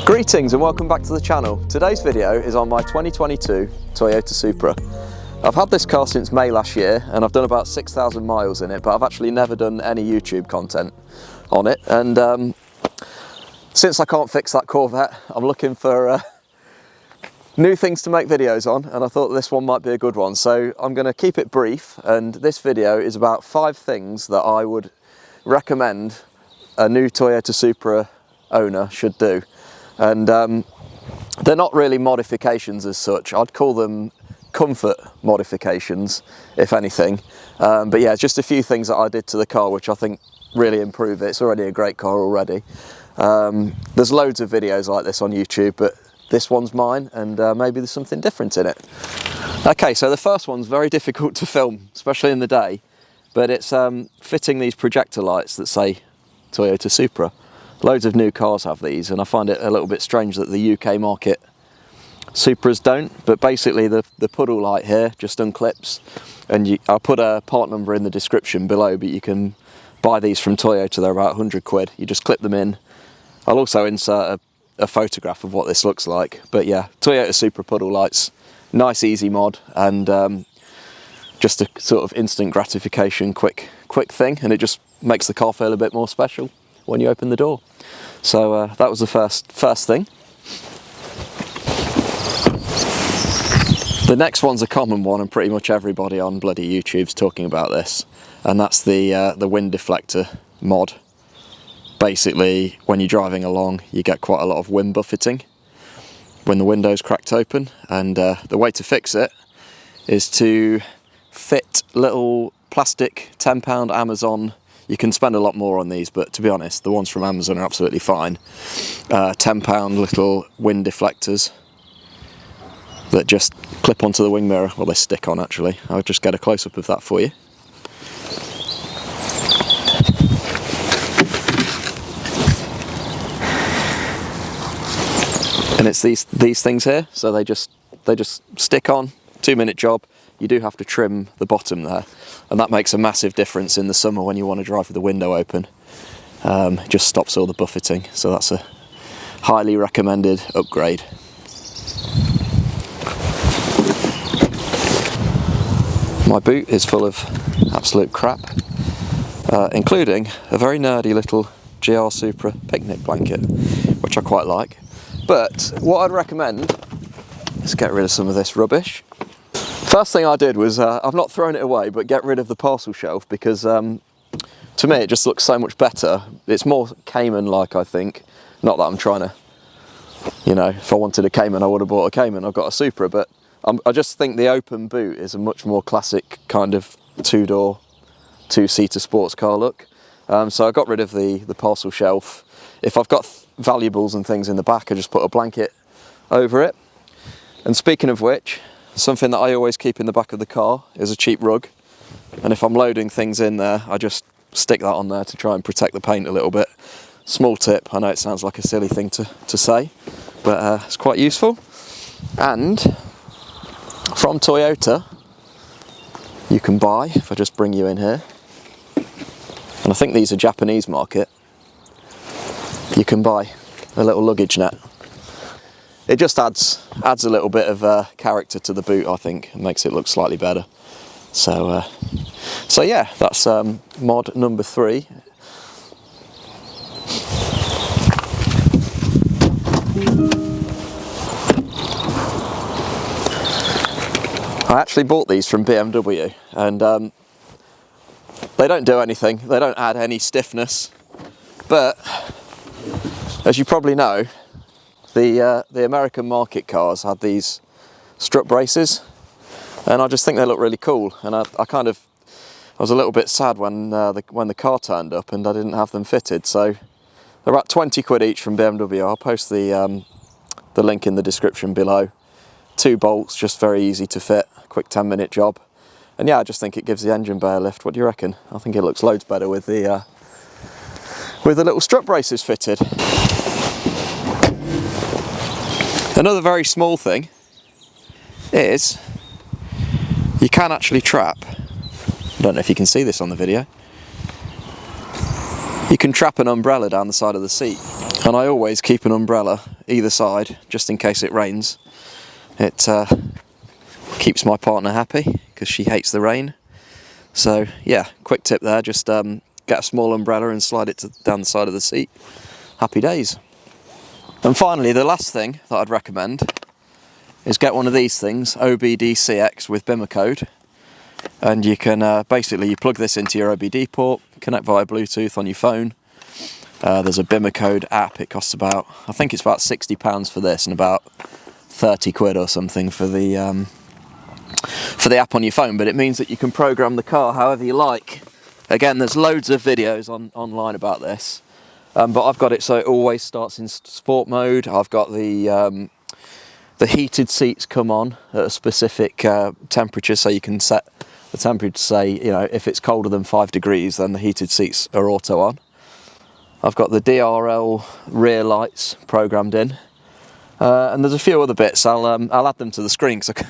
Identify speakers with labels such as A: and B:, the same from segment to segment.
A: Greetings and welcome back to the channel. Today's video is on my 2022 Toyota Supra. I've had this car since May last year and I've done about 6,000 miles in it, but I've actually never done any YouTube content on it. And since I can't fix that Corvette, I'm looking for new things to make videos on, and I thought this one might be a good one. So I'm going to keep it brief, and this video is about 5 things that I would recommend a new Toyota Supra owner should do. And they're not really modifications as such. I'd call them comfort modifications, if anything. But yeah, just a few things that I did to the car which I think really improve it. It's already a great car already. There's loads of videos like this on YouTube, but this one's mine, and maybe there's something different in it. Okay, so the first one's very difficult to film, especially in the day, but it's fitting these projector lights that say Toyota Supra. Loads of new cars have these, and I find it a little bit strange that the UK market Supras don't. But basically the puddle light here just unclips, and I'll put a part number in the description below, but you can buy these from Toyota. They're about 100 quid. You just clip them in. I'll also insert a photograph of what this looks like. But yeah, Toyota Supra puddle lights, nice easy mod, and just a sort of instant gratification quick thing, and it just makes the car feel a bit more special when you open the door. So that was the first thing. The next one's a common one, and pretty much everybody on bloody YouTube's talking about this, and that's the wind deflector mod. Basically, when you're driving along, you get quite a lot of wind buffeting when the window's cracked open, and the way to fix it is to fit little plastic £10 Amazon. You can spend a lot more on these, but to be honest, the ones from Amazon are absolutely fine. £10 little wind deflectors that just clip onto the wing mirror. Well, they stick on actually. I'll just get a close-up of that for you. And it's these things here, so they just stick on. 2-minute job. You do have to trim the bottom there, and that makes a massive difference in the summer when you want to drive with the window open. It just stops all the buffeting, so that's a highly recommended upgrade. My boot is full of absolute crap, including a very nerdy little GR Supra picnic blanket, which I quite like. But what I'd recommend is get rid of some of this rubbish. First thing I did was, I've not thrown it away, but get rid of the parcel shelf, because to me it just looks so much better. It's more Cayman-like, I think. Not that I'm trying to, you know, if I wanted a Cayman I would have bought a Cayman. I've got a Supra, but I just think the open boot is a much more classic kind of 2-door, 2-seater sports car look. So I got rid of the parcel shelf. If I've got valuables and things in the back, I just put a blanket over it. And speaking of which, something that I always keep in the back of the car is a cheap rug, and if I'm loading things in there, I just stick that on there to try and protect the paint a little bit. Small tip, I know it sounds like a silly thing to say, but it's quite useful. And from Toyota, you can buy, if I just bring you in here, and I think these are Japanese market, you can buy a little luggage net. It just adds a little bit of character to the boot, I think, and makes it look slightly better. So yeah, that's mod number 3. I actually bought these from BMW, and they don't do anything. They don't add any stiffness, but as you probably know, the American market cars had these strut braces, and I just think they look really cool. And I was a little bit sad when the car turned up and I didn't have them fitted. So they're about 20 quid each from BMW. I'll post the link in the description below. 2 bolts, just very easy to fit, quick 10-minute job. And yeah, I just think it gives the engine bay a lift. What do you reckon? I think it looks loads better with the little strut braces fitted. Another very small thing is you can actually trap, I don't know if you can see this on the video, you can trap an umbrella down the side of the seat. And I always keep an umbrella either side just in case it rains. It keeps my partner happy because she hates the rain. So yeah, quick tip there, just get a small umbrella and slide it down the side of the seat. Happy days. And finally, the last thing that I'd recommend is get one of these things, OBD-CX with BIMA code. And you can basically, you plug this into your OBD port, connect via Bluetooth on your phone. There's a BIMA code app. It costs about, I think it's about £60 for this, and about 30 quid or something for the app on your phone. But it means that you can program the car however you like. Again, there's loads of videos online about this, but I've got it so it always starts in sport mode. I've got the heated seats come on at a specific temperature, so you can set the temperature to say, you know, if it's colder than 5 degrees, then the heated seats are auto on. I've got the DRL rear lights programmed in, and there's a few other bits. I'll add them to the screen because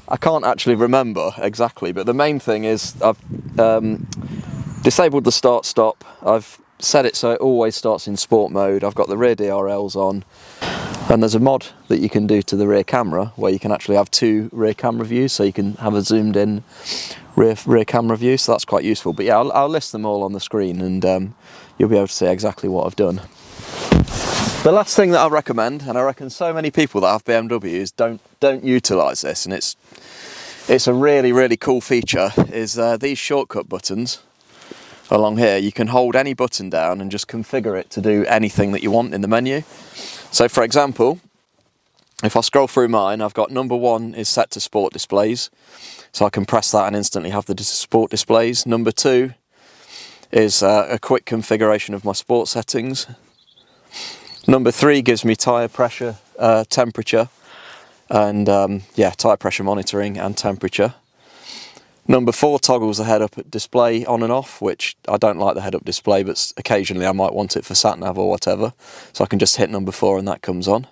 A: I can't actually remember exactly. But the main thing is I've disabled the start-stop. I've set it so it always starts in sport mode. I've got the rear DRLs on, and there's a mod that you can do to the rear camera where you can actually have 2 rear camera views, so you can have a zoomed in rear camera view. So that's quite useful. But yeah, I'll list them all on the screen, and you'll be able to see exactly what I've done. The last thing that I recommend, and I reckon so many people that have BMWs don't utilise this, and it's a really, really cool feature, is these shortcut buttons along here. You can hold any button down and just configure it to do anything that you want in the menu. So for example, if I scroll through mine, I've got number 1 is set to sport displays, so I can press that and instantly have the sport displays. Number 2 is a quick configuration of my sport settings. Number 3 gives me tyre pressure, temperature, and yeah, tyre pressure monitoring and temperature. Number 4 toggles the head-up display on and off, which I don't like the head-up display, but occasionally I might want it for sat-nav or whatever, so I can just hit number 4 and that comes on.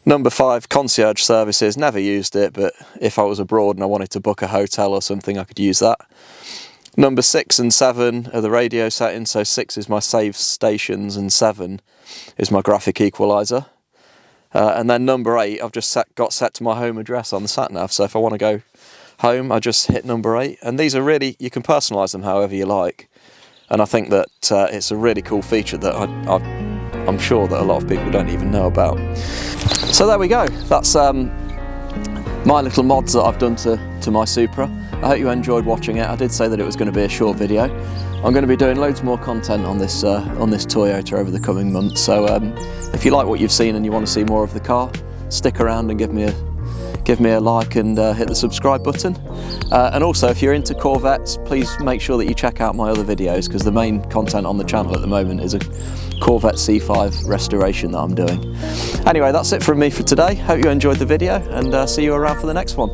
A: Number 5, concierge services. Never used it, but if I was abroad and I wanted to book a hotel or something, I could use that. Number 6 and 7 are the radio settings, so 6 is my save stations and 7 is my graphic equaliser. And then number 8 I've just got set to my home address on the sat-nav, so if I want to go home I just hit number 8. And these are really, you can personalise them however you like, and I think that it's a really cool feature that I'm sure that a lot of people don't even know about. So there we go, that's my little mods that I've done to my Supra. I hope you enjoyed watching it. I did say that it was going to be a short video. I'm going to be doing loads more content on this Toyota over the coming months, so if you like what you've seen and you want to see more of the car, stick around and give me a like and hit the subscribe button. And also, if you're into Corvettes, please make sure that you check out my other videos, because the main content on the channel at the moment is a Corvette C5 restoration that I'm doing. Anyway, that's it from me for today. Hope you enjoyed the video, and see you around for the next one.